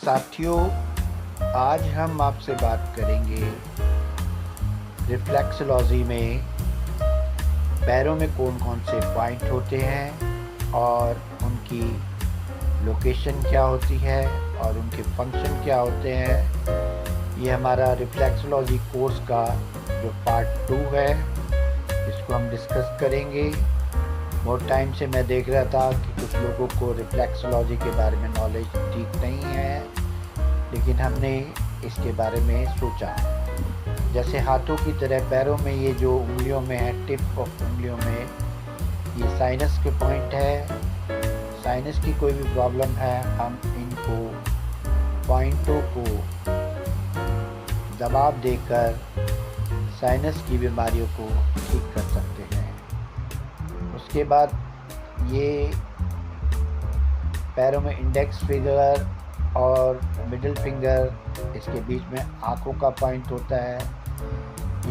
साथियों, आज हम आपसे बात करेंगे रिफ्लेक्सोलॉजी में पैरों में कौन-कौन से पॉइंट होते हैं और उनकी लोकेशन क्या होती है और उनके फंक्शन क्या होते हैं। ये हमारा रिफ्लेक्सोलॉजी कोर्स का जो पार्ट 2 है, इसको हम डिस्कस करेंगे। बहुत टाइम से मैं देख रहा था कि कुछ लोगों को रिफ्लेक्सोलॉजी के बारे में नॉलेज ठीक नहीं है, लेकिन हमने इसके बारे में सोचा। जैसे हाथों की तरह पैरों में ये जो उंगलियों में है, टिप ऑफ उंगलियों में ये साइनस के पॉइंट है। साइनस की कोई भी प्रॉब्लम है, हम इनको पॉइंटों को दबाव देकर साइनस की बीमारियों को ठीक कर सकते हैं। उसके बाद ये पैरों में इंडेक्स फिंगर और मिडिल फिंगर, इसके बीच में आँखों का पॉइंट होता है।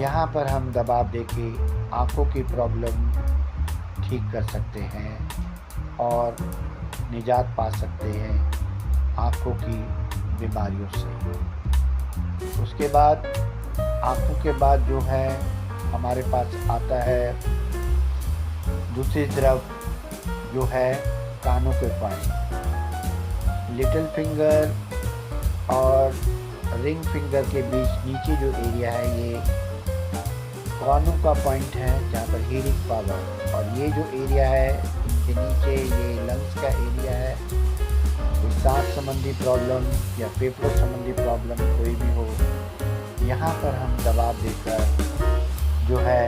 यहाँ पर हम दबाव देके आँखों की प्रॉब्लम ठीक कर सकते हैं और निजात पा सकते हैं आँखों की बीमारियों से। उसके बाद आँखों के बाद जो है हमारे पास आता है दूसरी तरफ जो है कानों के पॉइंट। लिटिल फिंगर और रिंग फिंगर के बीच नीचे जो एरिया है ये कानों का पॉइंट है, जहाँ पर हियरिंग पावर। और ये जो एरिया है इनके नीचे ये लंग्स का एरिया है। कोई सांस संबंधी प्रॉब्लम या फेफड़ों संबंधी प्रॉब्लम कोई भी हो, यहाँ पर हम दबाव देकर जो है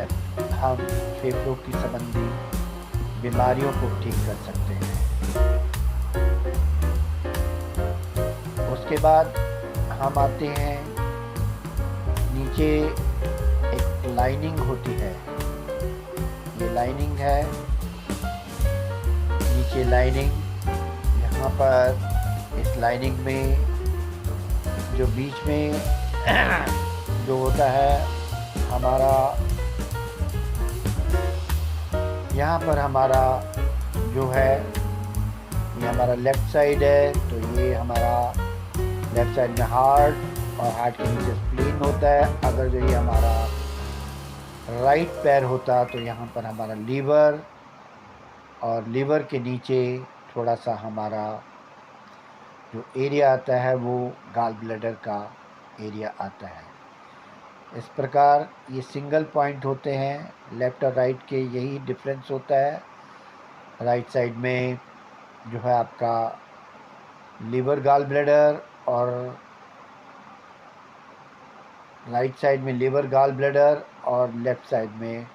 हम फेफड़ों की संबंधी बीमारियों को ठीक कर सकते हैं। उसके बाद हम आते हैं नीचे, एक लाइनिंग होती है, ये लाइनिंग है, नीचे लाइनिंग। यहाँ पर इस लाइनिंग में जो बीच में जो होता है हमारा, यहाँ पर हमारा जो है ये हमारा लेफ़्ट साइड है, तो ये हमारा लेफ़्ट साइड में हार्ट और हार्ट के नीचे स्प्लीन होता है। अगर जो ये हमारा राइट पैर होता तो यहाँ पर हमारा लीवर, और लीवर के नीचे थोड़ा सा हमारा जो एरिया आता है वो गॉल ब्लैडर का एरिया आता है। इस प्रकार ये सिंगल पॉइंट होते हैं लेफ़्ट और राइट के, यही डिफरेंस होता है। राइट साइड में जो है आपका लीवर गॉल ब्लैडर और राइट साइड में लीवर गॉल ब्लैडर और लेफ़्ट साइड में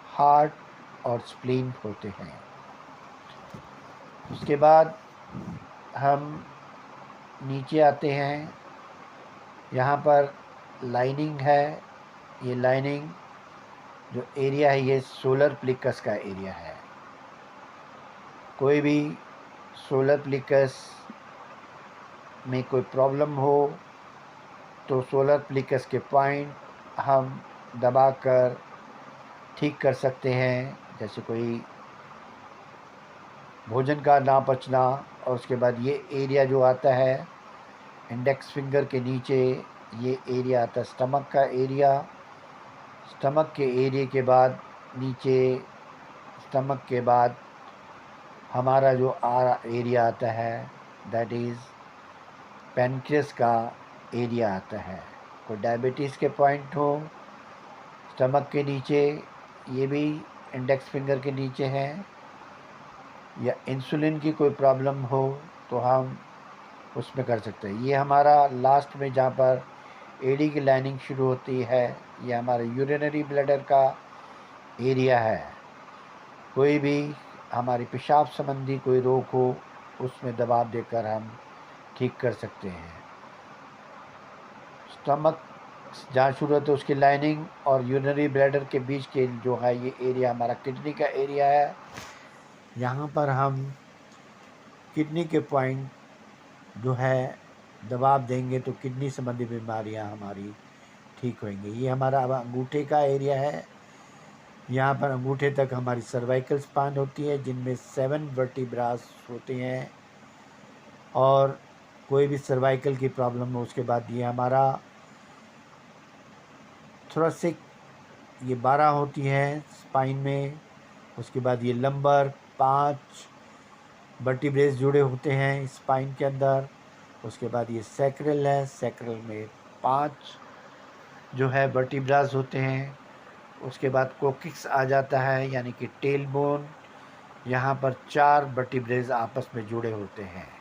हार्ट और स्प्लीन होते हैं। उसके बाद हम नीचे आते हैं, यहाँ पर लाइनिंग है। ये लाइनिंग जो एरिया है ये सोलर प्लेक्स का एरिया है। कोई भी सोलर प्लेक्स में कोई प्रॉब्लम हो तो सोलर प्लेक्स के पॉइंट हम दबाकर ठीक कर सकते हैं। जैसे कोई भोजन का ना पचना, और उसके बाद ये एरिया जो आता है इंडेक्स फिंगर के नीचे, ये एरिया आता है स्टमक का एरिया। स्टमक के एरिया के बाद नीचे, स्टमक के बाद हमारा जो एरिया आता है दैट इज़ पैनक्रियास का एरिया आता है। कोई डायबिटीज़ के पॉइंट हो स्टमक के नीचे, ये भी इंडेक्स फिंगर के नीचे है, या इंसुलिन की कोई प्रॉब्लम हो तो हम उसमें कर सकते हैं। ये हमारा लास्ट में जहाँ पर एडी की लाइनिंग शुरू होती है, ये हमारा यूरिनरी ब्लैडर का एरिया है। कोई भी हमारी पेशाब संबंधी कोई रोग हो उसमें दबाव देकर हम ठीक कर सकते हैं। स्टमक जहाँ शुरू होता है उसकी लाइनिंग और यूरिनरी ब्लैडर के बीच के जो है ये एरिया हमारा किडनी का एरिया है। यहाँ पर हम किडनी के पॉइंट जो है दबाव देंगे तो किडनी संबंधी बीमारियाँ हमारी ठीक होंगी। ये हमारा अब अंगूठे का एरिया है। यहाँ पर अंगूठे तक हमारी सर्वाइकल स्पाइन होती है, जिनमें 7 वर्टिब्रास होते हैं, और कोई भी सर्वाइकल की प्रॉब्लम हो, उसके बाद ये हमारा थोरेसिक, ये 12 होती है स्पाइन में। उसके बाद ये लंबर 5 वर्टिब्रेस जुड़े होते हैं स्पाइन के अंदर। उसके बाद ये सैक्रल है, सैक्रल में 5 जो है वर्टिब्रास होते हैं। उसके बाद कोकिक्स आ जाता है, यानी कि टेल बोन। यहाँ पर 4 वर्टिब्रेस आपस में जुड़े होते हैं।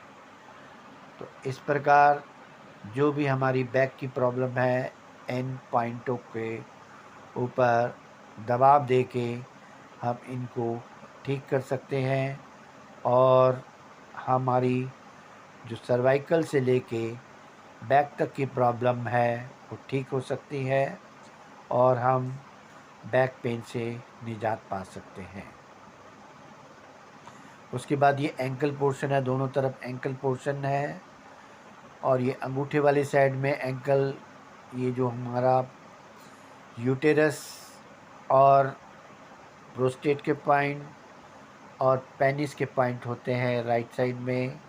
तो इस प्रकार जो भी हमारी बैक की प्रॉब्लम है, इन पॉइंटों के ऊपर दबाव दे के हम इनको ठीक कर सकते हैं, और हमारी जो सर्वाइकल से लेके बैक तक की प्रॉब्लम है वो ठीक हो सकती है, और हम बैक पेन से निजात पा सकते हैं। उसके बाद ये एंकल पोर्शन है, दोनों तरफ एंकल पोर्शन है, और ये अंगूठे वाली साइड में एंकल, ये जो हमारा यूटेरस और प्रोस्टेट के पॉइंट और पेनिस के पॉइंट होते हैं राइट साइड में।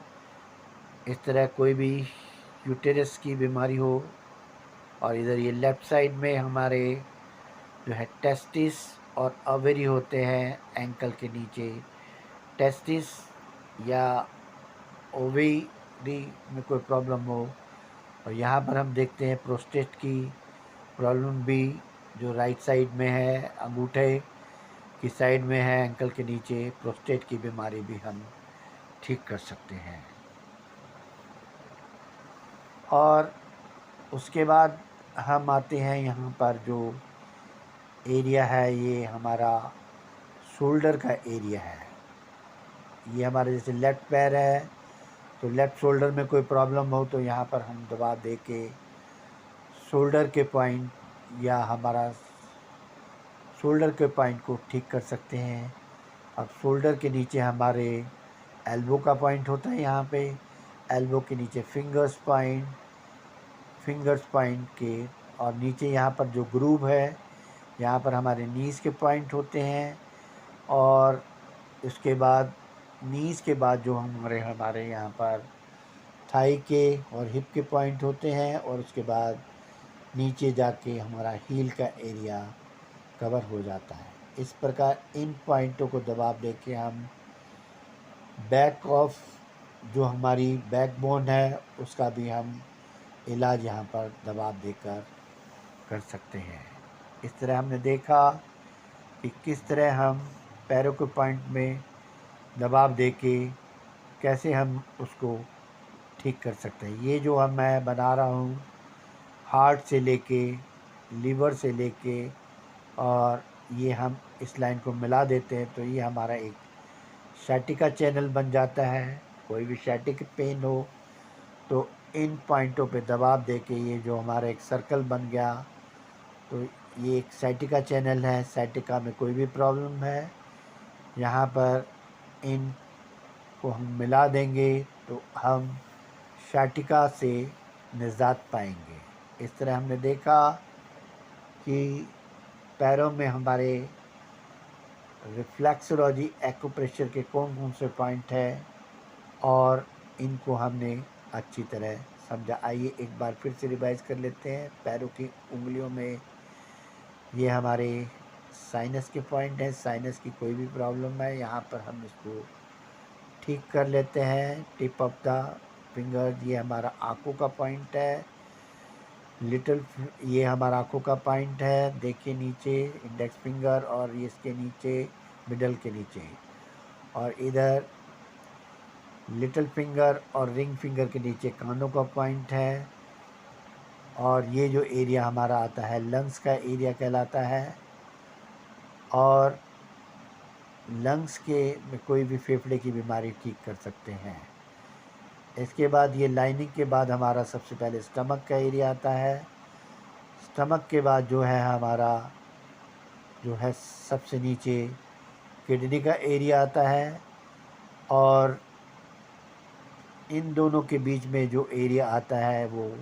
इस तरह कोई भी यूटेरस की बीमारी हो, और इधर ये लेफ़्ट साइड में हमारे जो है टेस्टिस और ओवरी होते हैं एंकल के नीचे। टेस्टिस या ओवरी में कोई प्रॉब्लम हो, और यहाँ पर हम देखते हैं प्रोस्टेट की प्रॉब्लम भी जो राइट साइड में है, अंगूठे की साइड में है एंकल के नीचे, प्रोस्टेट की बीमारी भी हम ठीक कर सकते हैं। और उसके बाद हम आते हैं यहाँ पर जो एरिया है, ये हमारा शोल्डर का एरिया है। ये हमारे जैसे लेफ़्ट पैर है, तो लेफ़्ट शोल्डर में कोई प्रॉब्लम हो तो यहाँ पर हम दबाव दे के शोल्डर के पॉइंट या हमारा शोल्डर के पॉइंट को ठीक कर सकते हैं। अब शोल्डर के नीचे हमारे एल्बो का पॉइंट होता है, यहाँ पे एल्बो के नीचे फिंगर्स पॉइंट के, और नीचे यहाँ पर जो ग्रूव है, यहाँ पर हमारे नीज़ के पॉइंट होते हैं। और उसके बाद नीज़ के बाद जो हमारे यहाँ पर थाई के और हिप के पॉइंट होते हैं, और उसके बाद नीचे जाके हमारा हील का एरिया कवर हो जाता है। इस प्रकार इन पॉइंटों को दबाव देके हम बैक ऑफ जो हमारी बैकबोन है उसका भी हम इलाज यहाँ पर दबाव देकर कर सकते हैं। इस तरह हमने देखा कि किस तरह हम पैरों के पॉइंट में दबाव देके कैसे हम उसको ठीक कर सकते हैं। ये जो मैं बना रहा हूँ, हार्ट से लेके लीवर से लेके, और ये हम इस लाइन को मिला देते हैं तो ये हमारा एक सैटिका चैनल बन जाता है। कोई भी सैटिक पेन हो तो इन पॉइंटों पे दबाव देके ये जो हमारा एक सर्कल बन गया, तो ये एक सैटिका चैनल है। सैटिका में कोई भी प्रॉब्लम है, यहाँ पर इन को हम मिला देंगे तो हम सैटिका से निजात पाएंगे। इस तरह हमने देखा कि पैरों में हमारे रिफ्लेक्सोलॉजी एक्यूप्रेशर के कौन कौन से पॉइंट है, और इनको हमने अच्छी तरह समझा। आइए एक बार फिर से रिवाइज कर लेते हैं। पैरों की उंगलियों में ये हमारे साइनस के पॉइंट हैं। साइनस की कोई भी प्रॉब्लम है, यहाँ पर हम इसको ठीक कर लेते हैं। टिप ऑफ द फिंगर, ये हमारा आंखों का पॉइंट है। ये हमारा आंखों का पॉइंट है। देखिए नीचे इंडेक्स फिंगर, और ये इसके नीचे मिडल के नीचे, और इधर लिटिल फिंगर और रिंग फिंगर के नीचे कानों का पॉइंट है। और ये जो एरिया हमारा आता है लंग्स का एरिया कहलाता है, और लंग्स के में कोई भी फेफड़े की बीमारी ठीक कर सकते हैं। इसके बाद ये लाइनिंग के बाद हमारा सबसे पहले स्टमक का एरिया आता है। स्टमक के बाद जो है हमारा जो है सबसे नीचे किडनी का एरिया आता है, और इन दोनों के बीच में जो एरिया आता है वो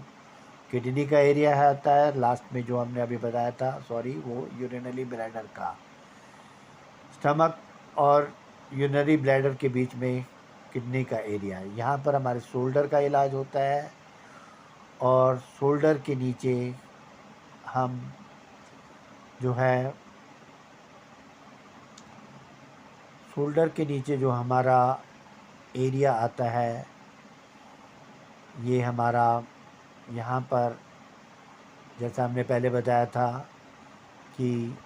किडनी का एरिया आता है। लास्ट में जो हमने अभी बताया था, वो यूरिनरी ब्लैडर का। स्टमक और यूरिनरी ब्लैडर के बीच में किडनी का एरिया है। यहाँ पर हमारे शोल्डर का इलाज होता है और शोल्डर के नीचे हम जो है शोल्डर के नीचे जो हमारा एरिया आता है, ये हमारा यहाँ पर जैसा हमने पहले बताया था कि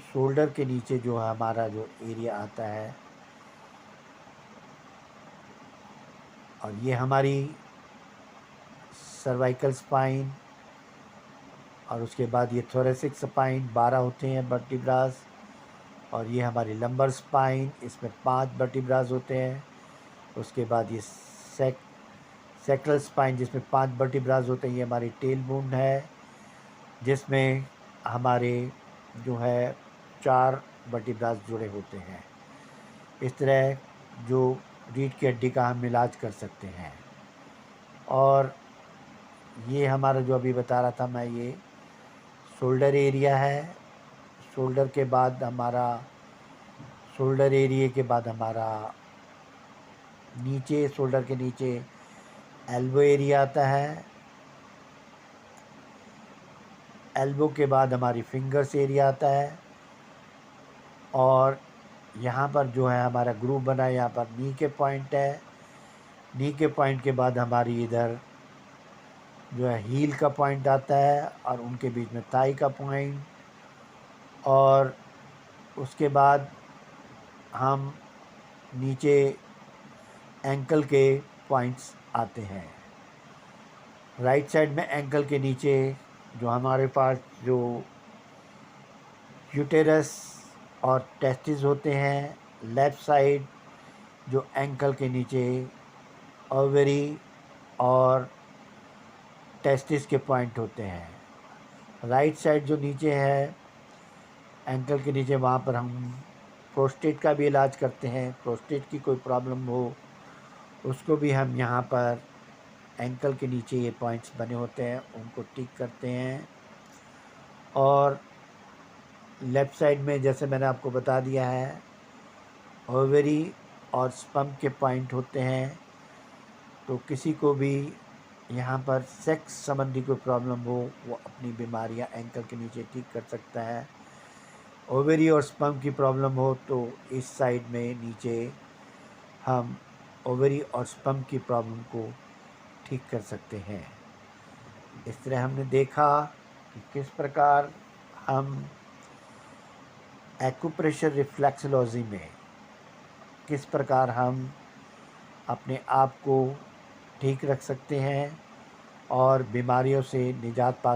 शोल्डर के नीचे जो हमारा जो एरिया आता है, और ये हमारी सर्वाइकल स्पाइन, और उसके बाद ये थोरेसिक स्पाइन 12 होते हैं वर्टिब्रास, और ये हमारी लंबर स्पाइन, इसमें 5 वर्टिब्रास होते हैं। उसके बाद ये सैक्रल स्पाइन जिसमें 5 वर्टिब्रास होते हैं, ये हमारी टेल बोन है जिसमें हमारे जो है 4 वर्टिब्रास जुड़े होते हैं। इस तरह जो रीढ़ की हड्डी का हम इलाज कर सकते हैं। और ये हमारा जो अभी बता रहा था मैं, ये शोल्डर एरिया है। शोल्डर के बाद हमारा शोल्डर एरिया के बाद हमारा नीचे शोल्डर के नीचे एल्बो एरिया आता है। एल्बो के बाद हमारी फिंगर्स एरिया आता है, और यहाँ पर जो है हमारा ग्रूव बना है, यहाँ पर नी के पॉइंट है। नी के पॉइंट के बाद हमारी इधर जो है हील का पॉइंट आता है, और उनके बीच में थाई का पॉइंट, और उसके बाद हम नीचे एंकल के पॉइंट्स आते हैं। राइट साइड में एंकल के नीचे जो हमारे पास जो यूटेरस और टेस्टिस होते हैं, लेफ़्ट साइड जो एंकल के नीचे ओवरी और टेस्टिस के पॉइंट होते हैं। राइट साइड जो नीचे है एंकल के नीचे, वहाँ पर हम प्रोस्टेट का भी इलाज करते हैं। प्रोस्टेट की कोई प्रॉब्लम हो उसको भी हम यहाँ पर एंकल के नीचे ये पॉइंट्स बने होते हैं उनको ठीक करते हैं। और लेफ़्ट साइड में जैसे मैंने आपको बता दिया है, ओवरी और स्पर्म के पॉइंट होते हैं। तो किसी को भी यहाँ पर सेक्स संबंधी कोई प्रॉब्लम हो वो अपनी बीमारियाँ एंकल के नीचे ठीक कर सकता है। ओवरी और स्पर्म की प्रॉब्लम हो तो इस साइड में नीचे हम ओवरी और स्पर्म की प्रॉब्लम को ठीक कर सकते हैं। इस तरह हमने देखा कि किस प्रकार हम एक्यूप्रेशर रिफ्लेक्सोलॉजी में किस प्रकार हम अपने आप को ठीक रख सकते हैं और बीमारियों से निजात पा